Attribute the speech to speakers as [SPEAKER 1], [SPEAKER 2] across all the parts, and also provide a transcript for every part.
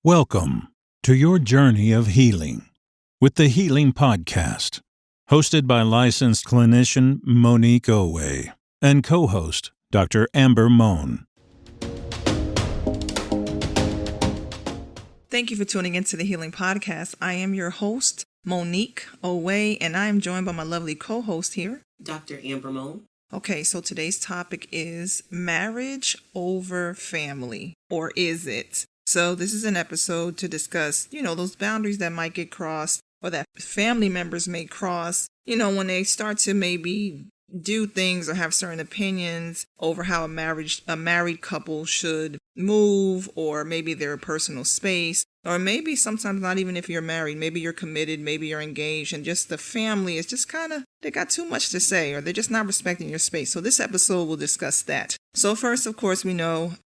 [SPEAKER 1] Welcome to your journey of healing with the Healing Podcast, hosted by licensed clinician Monique Owe and co-host Dr. Amber Mohn.
[SPEAKER 2] Thank you for tuning into the Healing Podcast. I am your host, Monique Owe, and I am joined by my lovely co-host here,
[SPEAKER 3] Dr. Amber Mohn.
[SPEAKER 2] Okay, so today's topic is marriage over family, or is it? So this is an episode to discuss, those boundaries that might get crossed or that family members may cross, when they start to maybe do things or have certain opinions over how a married couple should move, or maybe their personal space, or maybe sometimes not even if you're married, maybe you're committed, maybe you're engaged, and just the family is just they got too much to say, or they're just not respecting your space. So this episode will discuss that. So first, of course,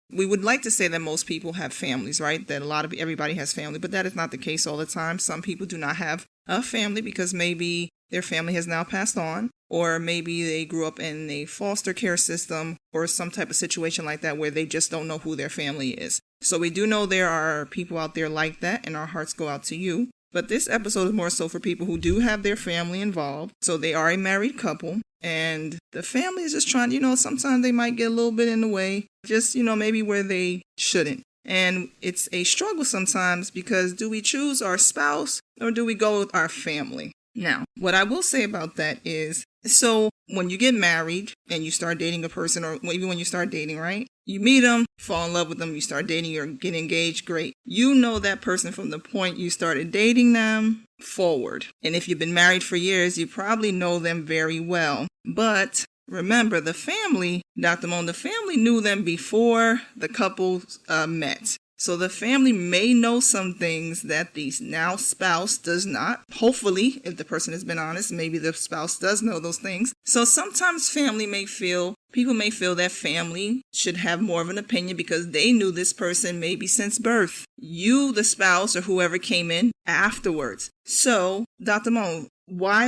[SPEAKER 2] we would like to say that most people have families, right? That everybody has family, but that is not the case all the time. Some people do not have a family because maybe their family has now passed on, or maybe they grew up in a foster care system or some type of situation like that where they just don't know who their family is. So we do know there are people out there like that, and our hearts go out to you. But this episode is more so for people who do have their family involved. So they are a married couple, and the family is just trying, sometimes they might get a little bit in the way, just, maybe where they shouldn't. And it's a struggle sometimes because do we choose our spouse or do we go with our family? Now, what I will say about that is, so when you get married and you start dating a person, or even when you start dating, right? You meet them, fall in love with them, you start dating or get engaged, great. You know that person from the point you started dating them forward. And if you've been married for years, you probably know them very well. But remember, the family, Dr. Mohn, the family knew them before the couple met. So the family may know some things that the now spouse does not. Hopefully, if the person has been honest, maybe the spouse does know those things. So sometimes people may feel that family should have more of an opinion because they knew this person maybe since birth. You, the spouse, or whoever came in afterwards. So, Dr. Mohn,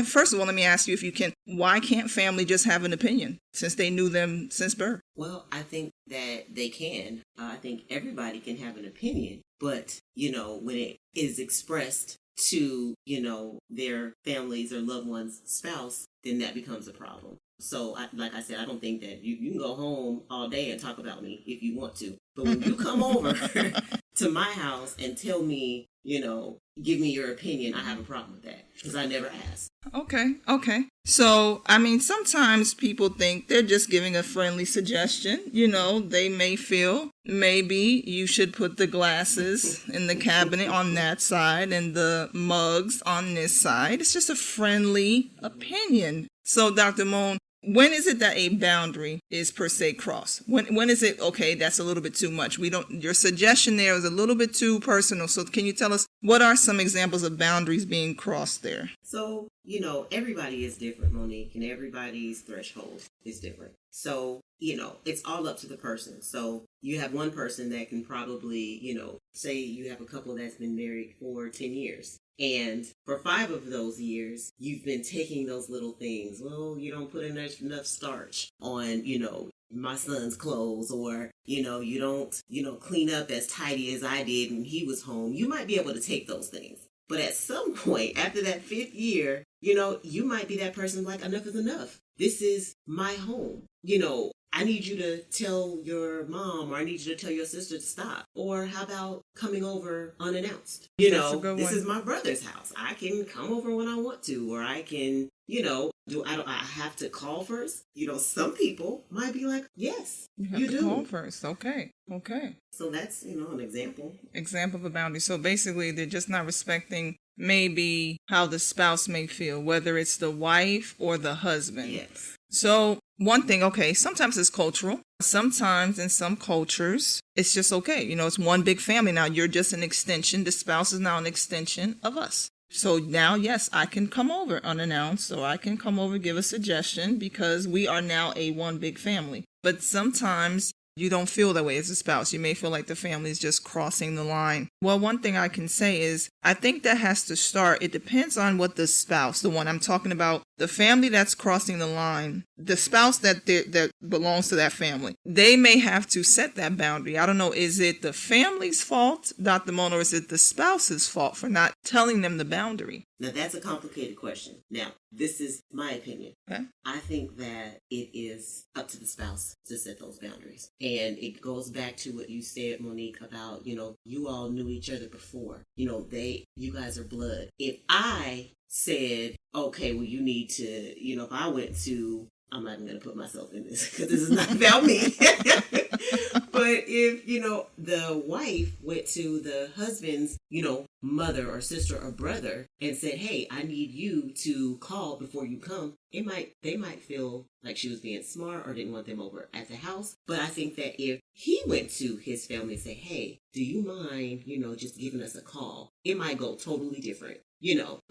[SPEAKER 2] first of all, let me ask you if you can, why can't family just have an opinion since they knew them since birth?
[SPEAKER 3] Well, I think that they can. I think everybody can have an opinion. But, when it is expressed to, their families or loved one's spouse, then that becomes a problem. So, like I said, I don't think that you can go home all day and talk about me if you want to. But when you come over to my house and tell me, give me your opinion, I have a problem with that because I never asked.
[SPEAKER 2] Okay. So, sometimes people think they're just giving a friendly suggestion. They may feel maybe you should put the glasses in the cabinet on that side and the mugs on this side. It's just a friendly opinion. So, Dr. Mohn, when is it that a boundary is per se crossed? When is it, okay, that's a little bit too much? Your suggestion there is a little bit too personal. So can you tell us what are some examples of boundaries being crossed there?
[SPEAKER 3] So, everybody is different, Monique, and everybody's threshold is different. So, it's all up to the person. So you have one person that can probably, say you have a couple that's been married for 10 years. And for 5 of those years, you've been taking those little things. Well, you don't put enough starch on, my son's clothes, or, you don't, clean up as tidy as I did when he was home. You might be able to take those things. But at some point, after that 5th year, you might be that person like, enough is enough. This is my home. I need you to tell your mom, or I need you to tell your sister to stop. Or how about coming over unannounced? This is my brother's house. I can come over when I want to, or I can, I have to call first? Some people might be like, yes, you do.
[SPEAKER 2] Call first. Okay.
[SPEAKER 3] So that's, an example.
[SPEAKER 2] Example of a boundary. So basically, they're just not respecting maybe how the spouse may feel, whether it's the wife or the husband.
[SPEAKER 3] Yes.
[SPEAKER 2] So one thing, okay, sometimes it's cultural. Sometimes in some cultures, it's just okay. It's one big family. Now you're just an extension. The spouse is now an extension of us. So now, yes, I can come over unannounced, or I can come over, give a suggestion, because we are now a one big family. But sometimes you don't feel that way as a spouse. You may feel like the family is just crossing the line. Well, one thing I can say is I think that has to start. It depends on what the spouse, the one I'm talking about, the family that's crossing the line, the spouse that belongs to that family, they may have to set that boundary. I don't know, is it the family's fault, Dr. Mohn, or is it the spouse's fault for not telling them the boundary?
[SPEAKER 3] Now, that's a complicated question. Now, this is my opinion.
[SPEAKER 2] Okay.
[SPEAKER 3] I think that it is up to the spouse to set those boundaries. And it goes back to what you said, Monique, about, you all knew each other before. You guys are blood. If I said, okay, well, you need to, if I went to, I'm not even going to put myself in this because this is not about me. But if, the wife went to the husband's, mother or sister or brother and said, hey, I need you to call before you come, they might feel like she was being smart or didn't want them over at the house. But I think that if he went to his family and said, hey, do you mind, just giving us a call, it might go totally different.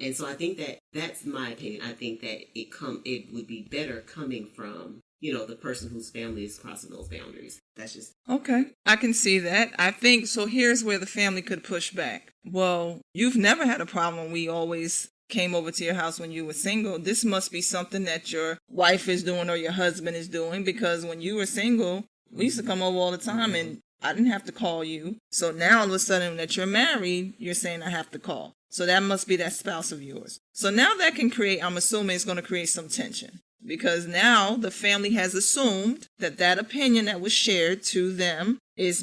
[SPEAKER 3] And so I think that that's my opinion. I think that it would be better coming from, the person whose family is crossing those boundaries. That's just...
[SPEAKER 2] Okay, I can see that. I think, so here's where the family could push back. Well, you've never had a problem. We always came over to your house when you were single. This must be something that your wife is doing or your husband is doing, because when you were single, we used to come over all the time and I didn't have to call you. So now all of a sudden that you're married, you're saying I have to call. So that must be that spouse of yours. So now that can create, I'm assuming it's going to create some tension, because now the family has assumed that opinion that was shared to them is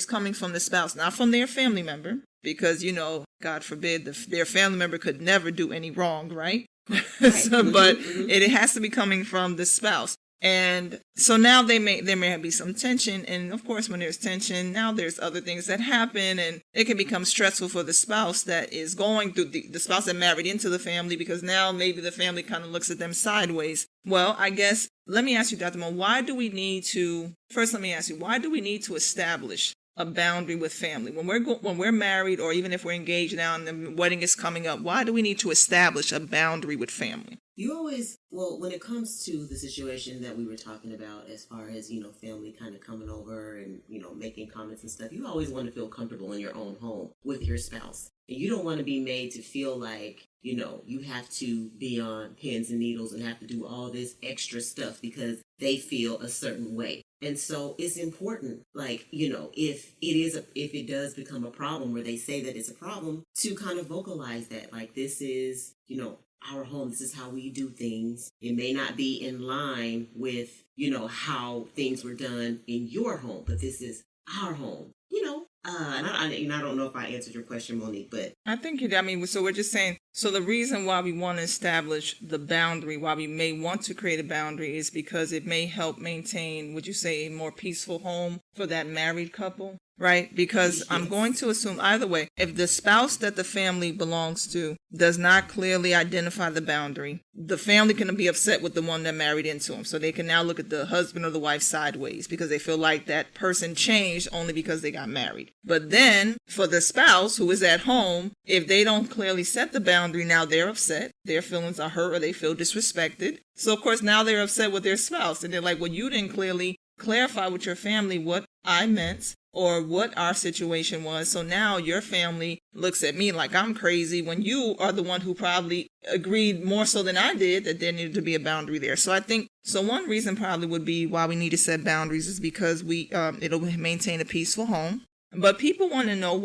[SPEAKER 2] coming from the spouse, not from their family member, because, God forbid, their family member could never do any wrong, right? But it has to be coming from the spouse. And so now there may be some tension. And of course, when there's tension, now there's other things that happen, and it can become stressful for the spouse that is going through the spouse that married into the family, because now maybe the family kind of looks at them sideways. Well, I guess, let me ask you, Dr. Mohn, why do we need to establish a boundary with family? When we're married, or even if we're engaged now and the wedding is coming up, why do we need to establish a boundary with family?
[SPEAKER 3] When it comes to the situation that we were talking about, as far as, family kind of coming over and, making comments and stuff, you always want to feel comfortable in your own home with your spouse. And you don't want to be made to feel like, you have to be on pins and needles and have to do all this extra stuff because they feel a certain way. And so it's important, like, if it does become a problem where they say that it's a problem, to kind of vocalize that, like, this is, our home, this is how we do things. It may not be in line with, how things were done in your home, but this is our home, And I don't know if I answered your question, Monique, but
[SPEAKER 2] I think you did. I mean, so we're just saying, so the reason why we want to establish the boundary, why we may want to create a boundary, is because it may help maintain, would you say, a more peaceful home for that married couple? Right? Because yes. I'm going to assume either way, if the spouse that the family belongs to does not clearly identify the boundary, the family can be upset with the one that married into them. So they can now look at the husband or the wife sideways because they feel like that person changed only because they got married. But then for the spouse who is at home, if they don't clearly set the boundary, now they're upset. Their feelings are hurt or they feel disrespected. So of course now they're upset with their spouse. And they're like, well, you didn't clearly clarify with your family what I meant or what our situation was. So now your family looks at me like I'm crazy when you are the one who probably agreed more so than I did that there needed to be a boundary there. So I think, one reason probably would be why we need to set boundaries is because it'll maintain a peaceful home. But people want to know,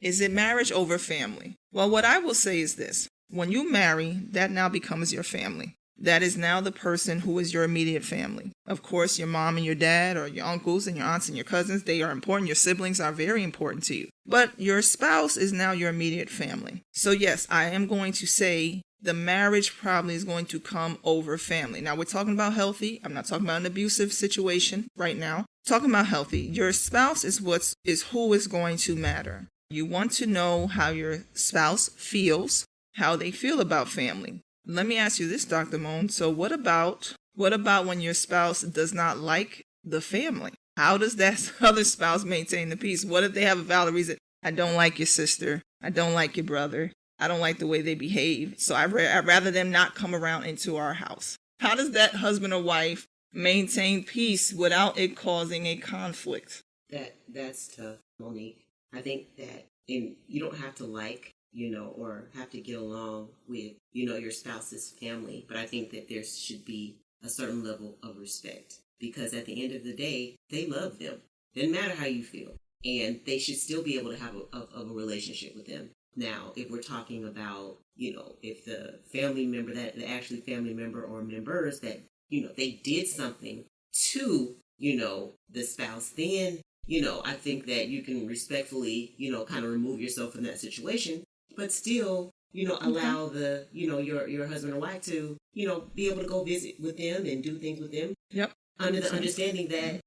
[SPEAKER 2] is it marriage over family? Well, what I will say is this. When you marry, that now becomes your family. That is now the person who is your immediate family. Of course, your mom and your dad, or your uncles and your aunts and your cousins, they are important. Your siblings are very important to you. But your spouse is now your immediate family. So yes, I am going to say the marriage probably is going to come over family. Now, we're talking about healthy. I'm not talking about an abusive situation right now. Talking about healthy. Your spouse is who is going to matter. You want to know how your spouse feels, how they feel about family. Let me ask you this, Dr. Mohn. So what about when your spouse does not like the family? How does that other spouse maintain the peace? What if they have a valid reason? I don't like your sister. I don't like your brother. I don't like the way they behave. So I'd rather them not come around into our house. How does that husband or wife maintain peace without it causing a conflict?
[SPEAKER 3] That's tough, Monique. I think that you don't have to like, or have to get along with, your spouse's family, but I think that there should be a certain level of respect, because at the end of the day, they love them. Doesn't matter how you feel, and they should still be able to have a relationship with them. Now, if we're talking about, if the family member, the actually family member or members that, they did something to, the spouse, then, I think that you can respectfully, kind of remove yourself from that situation, but still, allow the, your husband or wife to, be able to go visit with them and do things with them.
[SPEAKER 2] Yep.
[SPEAKER 3] Under the understanding that,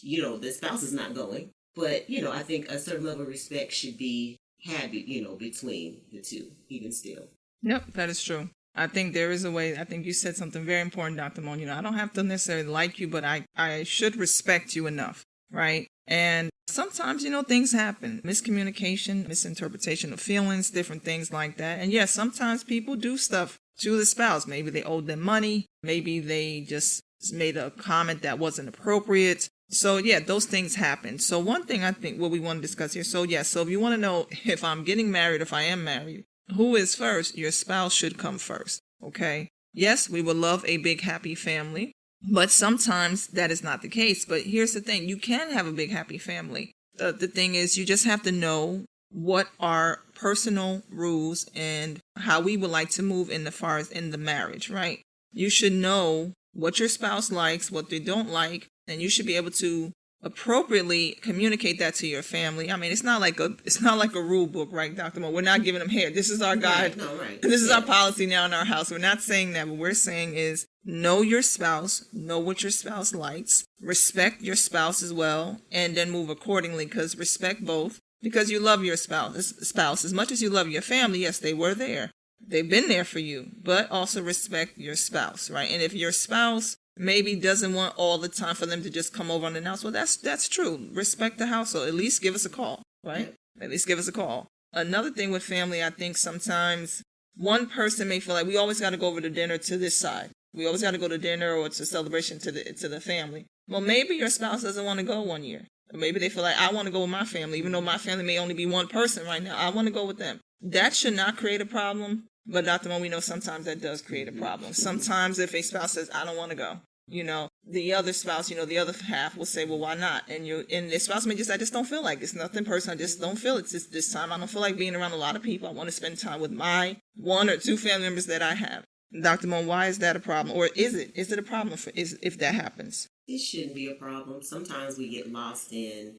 [SPEAKER 3] the spouse is not going. But, I think a certain level of respect should be had, between the two, even still.
[SPEAKER 2] Yep, that is true. I think there is a way. I think you said something very important, Dr. Mohn. I don't have to necessarily like you, but I should respect you enough, right? And sometimes, things happen. Miscommunication, misinterpretation of feelings, different things like that. And yes, sometimes people do stuff to the spouse. Maybe they owed them money. Maybe they just made a comment that wasn't appropriate. So yeah, those things happen. So one thing I think what we want to discuss here. So if you want to know if I'm getting married, if I am married, who is first? Your spouse should come first. Okay. Yes, we would love a big happy family, but sometimes that is not the case. But here's the thing. You can have a big happy family. The thing is, you just have to know what are personal rules and how we would like to move in the marriage, right? You should know what your spouse likes, what they don't like, and you should be able to appropriately communicate that to your family. I mean, it's not like a rule book, right, Dr. Mo? We're not giving them here. This is our guide.
[SPEAKER 3] Right.
[SPEAKER 2] This is our policy now in our house. We're not saying that. What we're saying is know your spouse, know what your spouse likes, respect your spouse as well, and then move accordingly, because respect both, because you love your spouse as much as you love your family. Yes, they were there. They've been there for you, but also respect your spouse, right? And if your spouse maybe doesn't want all the time for them to just come over unannounced, well, that's true. Respect the household. At least give us a call, right? At least give us a call. Another thing with family, I think sometimes one person may feel like we always got to go over to dinner to this side. We always got to go to dinner or to celebration to the family. Well, maybe your spouse doesn't want to go one year. Or maybe they feel like, I want to go with my family, even though my family may only be one person right now. I want to go with them. That should not create a problem. But Dr. Mo, we know sometimes that does create a problem. Sometimes if a spouse says, I don't want to go, the other spouse, the other half will say, well, why not? And the spouse may just say, I just don't feel like it. It's nothing personal. I just don't feel it this time. I don't feel like being around a lot of people. I want to spend time with my one or two family members that I have. Dr. Mo, why is that a problem? Or is it a problem if that happens?
[SPEAKER 3] It shouldn't be a problem. Sometimes we get lost in,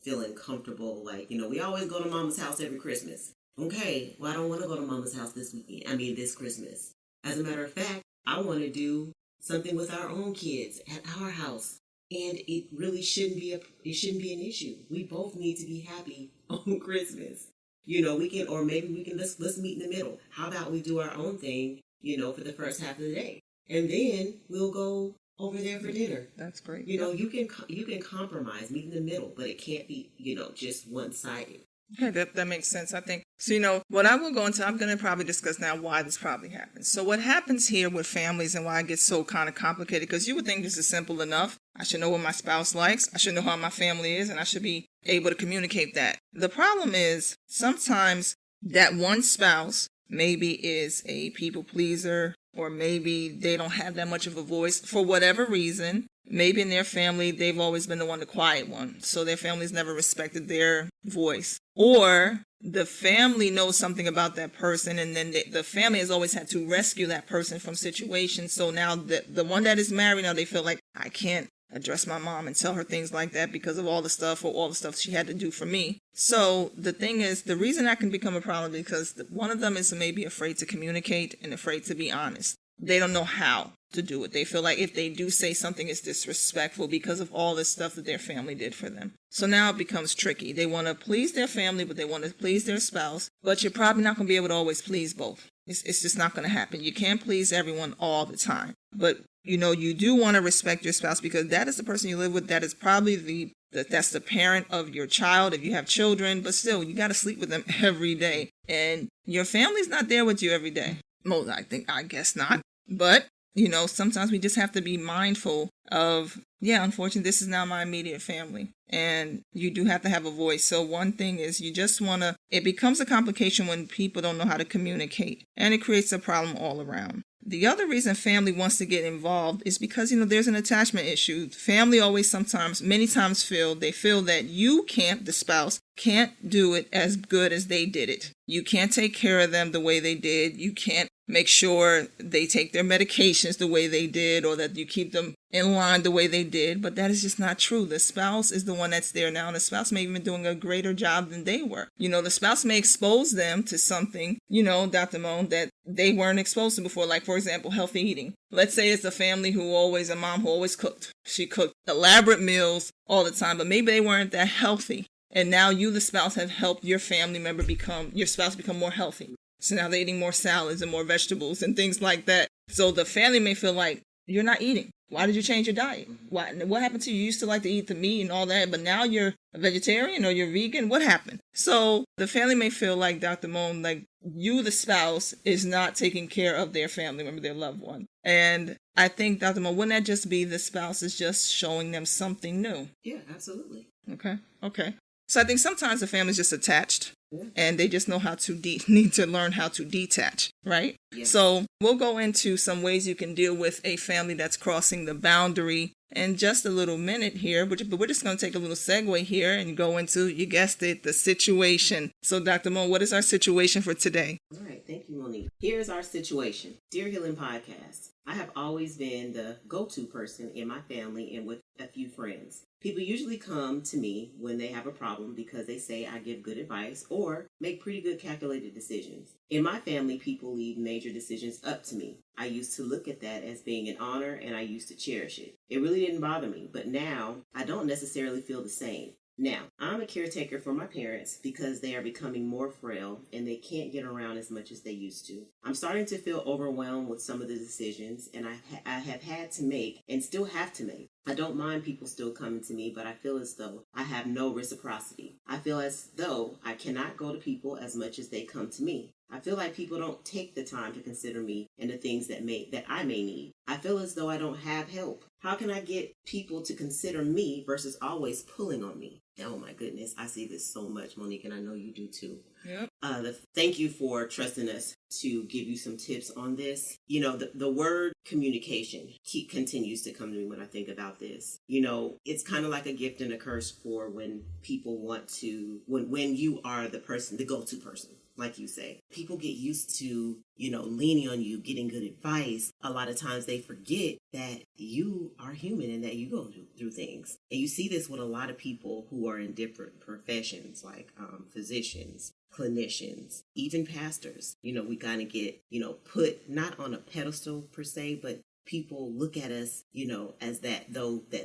[SPEAKER 3] feeling comfortable. Like, we always go to mama's house every Christmas. Okay, well, I don't want to go to mama's house this Christmas. As a matter of fact, I want to do something with our own kids at our house. And it really shouldn't be an issue. We both need to be happy on Christmas. Let's meet in the middle. How about we do our own thing, for the first half of the day. And then we'll go over there for dinner.
[SPEAKER 2] That's great.
[SPEAKER 3] You can compromise, meet in the middle, but it can't be, just one-sided.
[SPEAKER 2] Okay, that makes sense, I think. So, what I will go into, I'm going to probably discuss now why this probably happens. So what happens here with families and why it gets so kind of complicated, because you would think this is simple enough. I should know what my spouse likes. I should know how my family is, and I should be able to communicate that. The problem is sometimes that one spouse maybe is a people pleaser, or maybe they don't have that much of a voice for whatever reason. Maybe in their family, they've always been the one, the quiet one. So their family's never respected their voice. Or the family knows something about that person, and then the family has always had to rescue that person from situations. So now the one that is married, now they feel like, I can't address my mom and tell her things like that because of all the stuff she had to do for me. So the thing is, the reason that can become a problem is because one of them is maybe afraid to communicate and afraid to be honest. They don't know how to do it. They feel like if they do say something, it's disrespectful because of all the stuff that their family did for them. So now it becomes tricky. They want to please their family, but they want to please their spouse. But you're probably not going to be able to always please both. It's just not going to happen. You can't please everyone all the time. But, you do want to respect your spouse because that is the person you live with. That is probably that's the parent of your child if you have children. But still, you got to sleep with them every day. And your family's not there with you every day. I guess not. But sometimes we just have to be mindful of, unfortunately, this is not my immediate family. And you do have to have a voice. So one thing is you just want to, it becomes a complication when people don't know how to communicate. And it creates a problem all around. The other reason family wants to get involved is because, there's an attachment issue. Family always many times feel that the spouse can't do it as good as they did it. You can't take care of them the way they did. You can't make sure they take their medications the way they did, or that you keep them in line the way they did. But that is just not true. The spouse is the one that's there now, and the spouse may even be doing a greater job than they were. The spouse may expose them to something, Dr. Mohn, that they weren't exposed to before. Like, for example, healthy eating. Let's say it's a mom who always cooked. She cooked elaborate meals all the time, but maybe they weren't that healthy. And now you, the spouse, have helped your your spouse become more healthy. So now they're eating more salads and more vegetables and things like that. So the family may feel like, you're not eating. Why did you change your diet? What happened to you? You used to like to eat the meat and all that, but now you're a vegetarian or you're vegan. What happened? So the family may feel like, Dr. Mohn, like you, the spouse, is not taking care of their family member, their loved one. And I think, Dr. Mohn, wouldn't that just be the spouse is just showing them something new?
[SPEAKER 3] Yeah, absolutely.
[SPEAKER 2] Okay. So I think sometimes the family's just attached. And they just know how to need to learn how to detach, right?
[SPEAKER 3] Yes.
[SPEAKER 2] So we'll go into some ways you can deal with a family that's crossing the boundary in just a little minute here. But we're just going to take a little segue here and go into, you guessed it, the situation. So Dr. Mohn, what is our situation for today?
[SPEAKER 3] All right. Thank you, Monique. Here's our situation. Dear Healing Podcast, I have always been the go-to person in my family and with a few friends. People usually come to me when they have a problem because they say I give good advice or make pretty good calculated decisions. In my family, people leave major decisions up to me. I used to look at that as being an honor, and I used to cherish it. It really didn't bother me, but now I don't necessarily feel the same. Now, I'm a caretaker for my parents because they are becoming more frail and they can't get around as much as they used to. I'm starting to feel overwhelmed with some of the decisions and I have had to make and still have to make. I don't mind people still coming to me, but I feel as though I have no reciprocity. I feel as though I cannot go to people as much as they come to me. I feel like people don't take the time to consider me and the things that I may need. I feel as though I don't have help. How can I get people to consider me versus always pulling on me? Oh my goodness, I see this so much, Monique, and I know you do too.
[SPEAKER 2] Yep.
[SPEAKER 3] Thank you for trusting us to give you some tips on this. The word communication continues to come to me when I think about this. It's kind of like a gift and a curse for when people want to, when you are the person, the go-to person. Like you say, people get used to, leaning on you, getting good advice. A lot of times they forget that you are human and that you go through things. And you see this with a lot of people who are in different professions, like physicians, clinicians, even pastors. We kind of get, put not on a pedestal per se, but people look at us, as that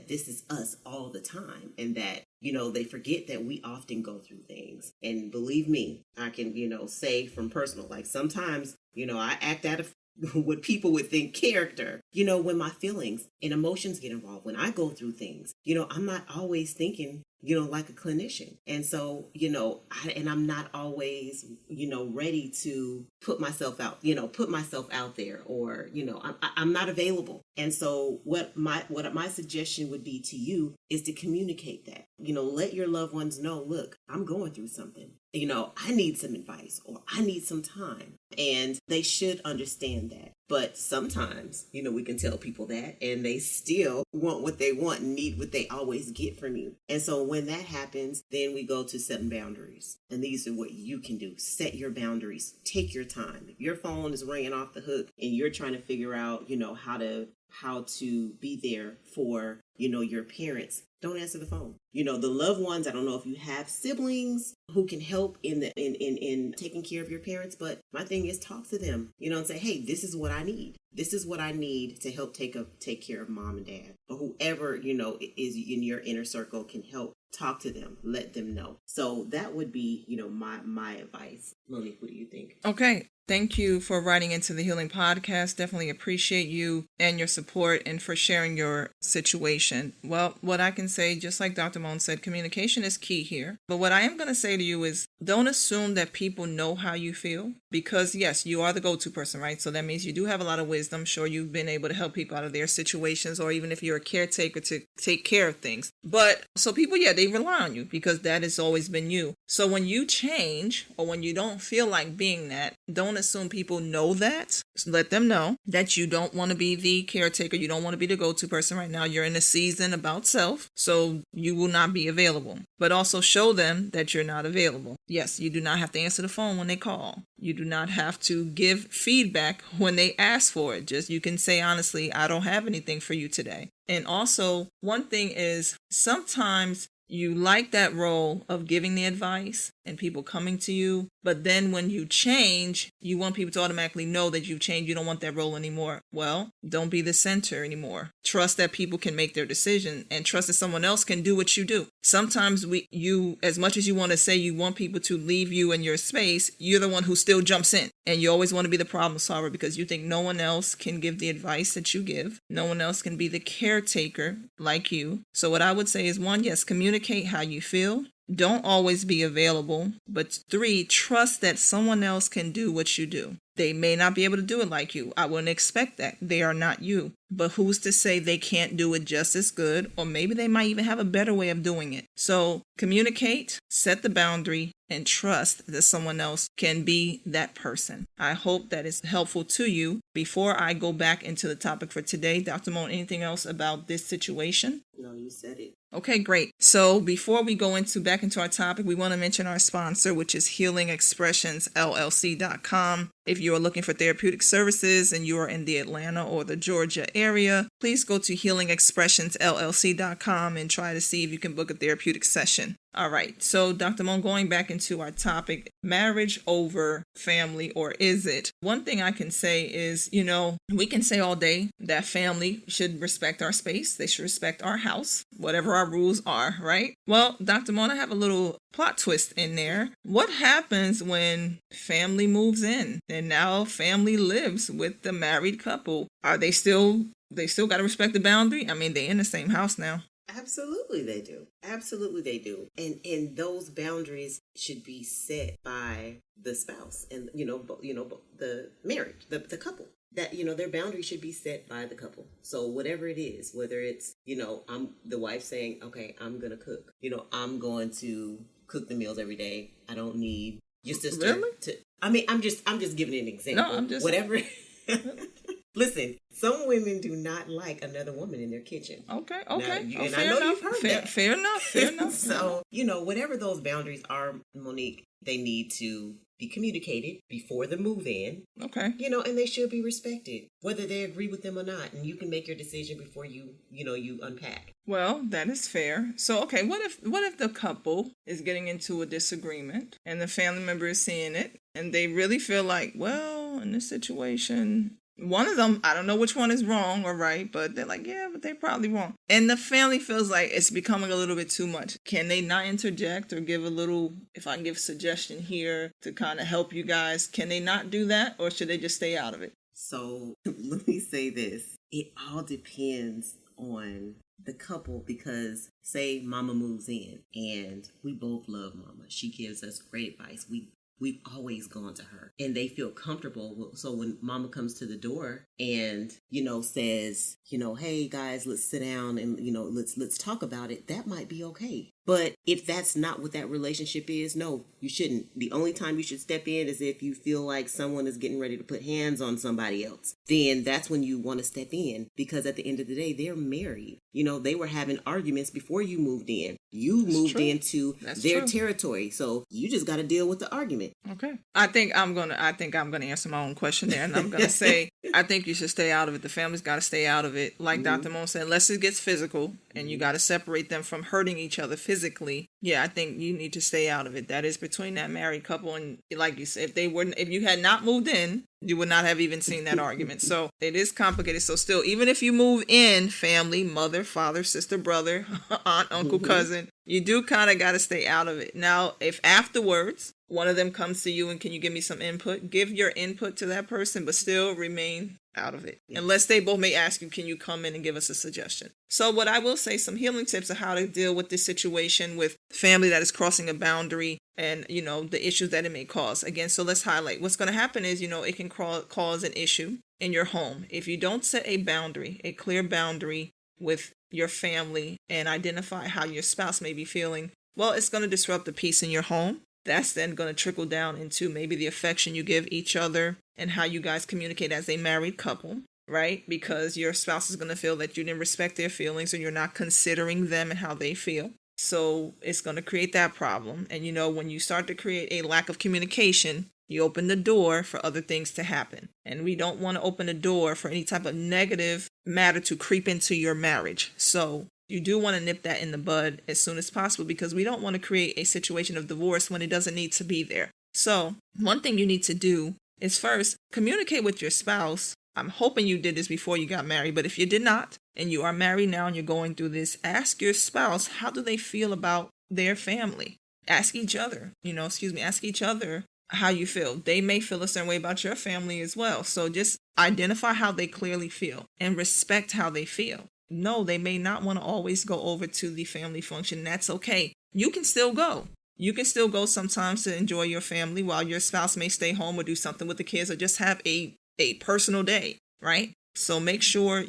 [SPEAKER 3] this is us all the time, and that, they forget that we often go through things. And believe me, I can, say from personal, like sometimes, I act out of what people would think character, when my feelings and emotions get involved, when I go through things, I'm not always thinking, like a clinician. And so, I'm not always, ready to put myself out there, or, I'm not available. And so what my suggestion would be to you is to communicate that, let your loved ones know, look, I'm going through something. I need some advice, or I need some time. And they should understand that. But sometimes, we can tell people that and they still want what they want and need what they always get from you. And so when that happens, then we go to setting boundaries. And these are what you can do. Set your boundaries. Take your time. If your phone is ringing off the hook and you're trying to figure out, how to be there for, your parents, don't answer the phone. The loved ones, I don't know if you have siblings who can help in taking care of your parents, but my thing is talk to them, and say, hey, this is what I need. This is what I need to help take care of mom and dad, or whoever, is in your inner circle can help. Talk to them, let them know. So that would be, my advice. Monique, what do you think?
[SPEAKER 2] Okay. Thank you for writing into the Healing Podcast. Definitely appreciate you and your support and for sharing your situation. Well, what I can say, just like Dr. Mohn said, communication is key here. But what I am going to say to you is don't assume that people know how you feel because, yes, you are the go-to person, right? So that means you do have a lot of wisdom. Sure, you've been able to help people out of their situations or even if you're a caretaker to take care of things. But so people, yeah, they rely on you because that has always been you. So when you change or when you don't feel like being that, don't assume people know that. So let them know that you don't want to be the caretaker. You don't want to be the go-to person right now. You're in a season about self, so you will not be available. But also show them that you're not available. Yes, you do not have to answer the phone when they call. You do not have to give feedback when they ask for it. Just you can say, honestly, I don't have anything for you today. And also, one thing is sometimes you like that role of giving the advice and people coming to you. But then when you change, you want people to automatically know that you've changed. You don't want that role anymore. Well, don't be the center anymore. Trust that people can make their decision and trust that someone else can do what you do. Sometimes you, as much as you want to say you want people to leave you in your space, you're the one who still jumps in. And you always want to be the problem solver because you think no one else can give the advice that you give. No one else can be the caretaker like you. So what I would say is 1, yes, communicate how you feel. Don't always be available. But 3, trust that someone else can do what you do. They may not be able to do it like you. I wouldn't expect that. They are not you. But who's to say they can't do it just as good? Or maybe they might even have a better way of doing it. So communicate, set the boundary, and trust that someone else can be that person. I hope that is helpful to you. Before I go back into the topic for today, Dr. Mohn, anything else about this situation?
[SPEAKER 3] No, you said it.
[SPEAKER 2] Okay, great. So before we go back into our topic, we want to mention our sponsor, which is HealingExpressionsLLC.com. If you are looking for therapeutic services and you are in the Atlanta or the Georgia area, please go to HealingExpressionsLLC.com and try to see if you can book a therapeutic session. All right. So, Dr. Mohn, going back into our topic, marriage over family, or is it? One thing I can say is, we can say all day that family should respect our space. They should respect our house, whatever our rules are, right? Well, Dr. Mohn, I have a little plot twist in there. What happens when family moves in and now family lives with the married couple? Are they still got to respect the boundary? I mean, they're in the same house now.
[SPEAKER 3] Absolutely they do. Absolutely they do. And those boundaries should be set by the spouse and the marriage, the couple. That their boundary should be set by the couple. So whatever it is, whether it's I'm the wife saying, okay, I'm gonna cook. I'm going to cook the meals every day. I don't need your sister to. I mean, I'm just giving an example.
[SPEAKER 2] No, I'm just
[SPEAKER 3] whatever. Listen, some women do not like another woman in their kitchen.
[SPEAKER 2] Okay.
[SPEAKER 3] Now, and I know you've heard that.
[SPEAKER 2] Fair enough.
[SPEAKER 3] So, whatever those boundaries are, Monique, they need to be communicated before the move in.
[SPEAKER 2] Okay.
[SPEAKER 3] And they should be respected, whether they agree with them or not. And you can make your decision before you unpack.
[SPEAKER 2] Well, that is fair. So, okay, what if the couple is getting into a disagreement and the family member is seeing it and they really feel like, well, in this situation, one of them, I don't know which one is wrong or right, but they're like, yeah, but they're probably wrong. And the family feels like it's becoming a little bit too much. Can they not interject or give a little, if I can give a suggestion here to kind of help you guys, can they not do that or should they just stay out of it?
[SPEAKER 3] So let me say this. It all depends on the couple because say mama moves in and we both love mama. She gives us great advice. We've always gone to her and they feel comfortable. So when mama comes to the door and, says, hey guys, let's sit down and, let's talk about it. That might be okay. But if that's not what that relationship is, no, you shouldn't. The only time you should step in is if you feel like someone is getting ready to put hands on somebody else. Then that's when you want to step in because at the end of the day, they're married. They were having arguments before you moved in. You moved into their territory. So you just got to deal with the argument.
[SPEAKER 2] Okay. I think I'm gonna answer my own question there. And I'm going to say, I think you should stay out of it. The family's got to stay out of it. Like Dr. Mohn said, unless it gets physical and you got to separate them from hurting each other physically. physically, yeah, I think you need to stay out of it. That is between that married couple. And like you said, if you had not moved in, you would not have even seen that argument. So it is complicated. So still, even if you move in, family, mother, father, sister, brother, aunt, uncle, cousin, you do kind of got to stay out of it. Now, if afterwards one of them comes to you and can you give me some input, give your input to that person, but still remain out of it. Yes. Unless they both may ask you, can you come in and give us a suggestion? So what I will say, some healing tips of how to deal with this situation with family that is crossing a boundary and, the issues that it may cause. Again, so let's highlight. What's going to happen is, it can cause an issue in your home. If you don't set a boundary, a clear boundary with your family and identify how your spouse may be feeling, well, it's going to disrupt the peace in your home. That's then going to trickle down into maybe the affection you give each other and how you guys communicate as a married couple, right? Because your spouse is going to feel that you didn't respect their feelings or you're not considering them and how they feel. So it's going to create that problem. And when you start to create a lack of communication, you open the door for other things to happen. And we don't want to open the door for any type of negative matter to creep into your marriage. So you do want to nip that in the bud as soon as possible because we don't want to create a situation of divorce when it doesn't need to be there. So one thing you need to do is first communicate with your spouse. I'm hoping you did this before you got married, but if you did not and you are married now and you're going through this, ask your spouse, how do they feel about their family? Ask each other, ask each other how you feel. They may feel a certain way about your family as well. So just identify how they clearly feel and respect how they feel. No, they may not want to always go over to the family function. That's okay. You can still go. You can still go sometimes to enjoy your family while your spouse may stay home or do something with the kids or just have a personal day, right? So make sure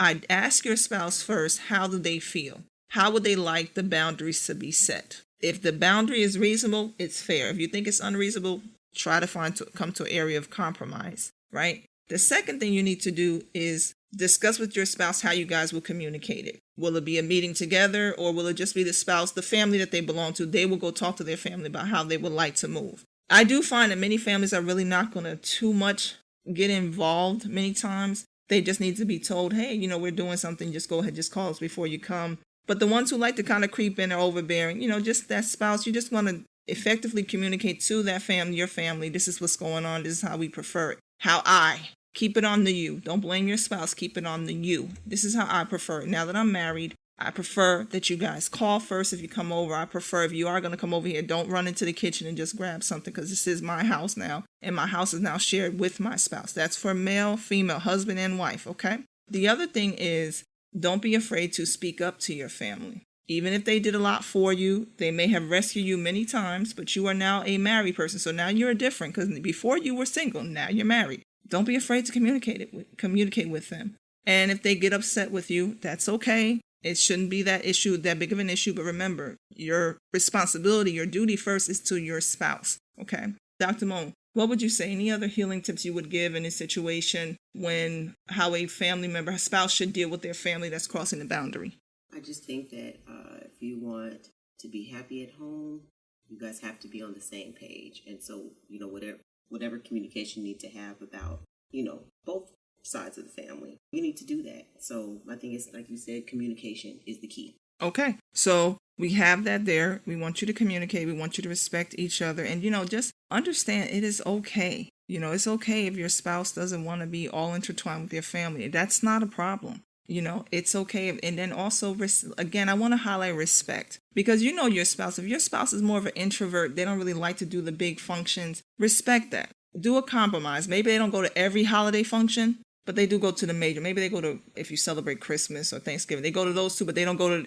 [SPEAKER 2] I ask your spouse first, how do they feel? How would they like the boundaries to be set? If the boundary is reasonable, it's fair. If you think it's unreasonable, try to come to an area of compromise, right? The second thing you need to do is discuss with your spouse how you guys will communicate it. Will it be a meeting together or will it just be the spouse, the family that they belong to? They will go talk to their family about how they would like to move. I do find that many families are really not going to too much get involved many times. They just need to be told, hey, we're doing something. Just go ahead, just call us before you come. But the ones who like to kind of creep in or overbearing, just that spouse, you just want to effectively communicate to that family, your family, this is what's going on. This is how we prefer it. Keep it on the you. Don't blame your spouse. Keep it on the you. This is how I prefer it. Now that I'm married, I prefer that you guys call first if you come over. I prefer if you are going to come over here, don't run into the kitchen and just grab something because this is my house now. And my house is now shared with my spouse. That's for male, female, husband, and wife, okay? The other thing is don't be afraid to speak up to your family. Even if they did a lot for you, they may have rescued you many times, but you are now a married person. So now you're different because before you were single, now you're married. Don't be afraid to communicate with them. And if they get upset with you, that's okay. It shouldn't be that big of an issue. But remember, your responsibility, your duty first is to your spouse. Okay. Dr. Mohn, what would you say? Any other healing tips you would give in a situation how a family member, a spouse should deal with their family that's crossing the boundary?
[SPEAKER 3] I just think that if you want to be happy at home, you guys have to be on the same page. And so, whatever communication you need to have about, both sides of the family, you need to do that. So I think it's like you said, communication is the key.
[SPEAKER 2] Okay. So we have that there. We want you to communicate. We want you to respect each other. And, just understand it is okay. It's okay if your spouse doesn't want to be all intertwined with your family. That's not a problem. It's okay. And then also, again, I want to highlight respect because your spouse, if your spouse is more of an introvert, they don't really like to do the big functions, respect that. Do a compromise. Maybe they don't go to every holiday function, but they do go to the major. Maybe they go to, if you celebrate Christmas or Thanksgiving, they go to those two, but they don't go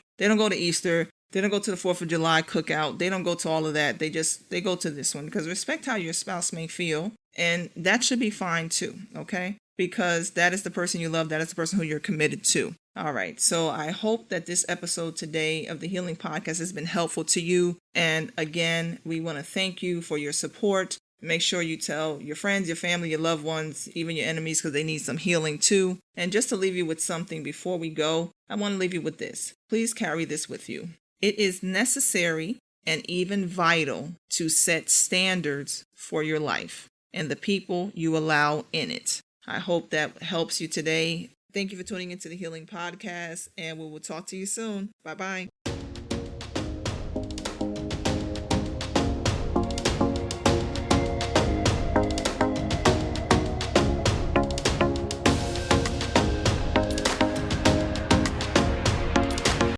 [SPEAKER 2] to Easter. They don't go to the 4th of July cookout. They don't go to all of that. They go to this one because respect how your spouse may feel. And that should be fine too. Okay. Because that is the person you love. That is the person who you're committed to. All right. So I hope that this episode today of the Healing Podcast has been helpful to you. And again, we want to thank you for your support. Make sure you tell your friends, your family, your loved ones, even your enemies, because they need some healing too. And just to leave you with something before we go, I want to leave you with this. Please carry this with you. It is necessary and even vital to set standards for your life and the people you allow in it. I hope that helps you today. Thank you for tuning into the Healing Podcast, and we will talk to you soon. Bye-bye.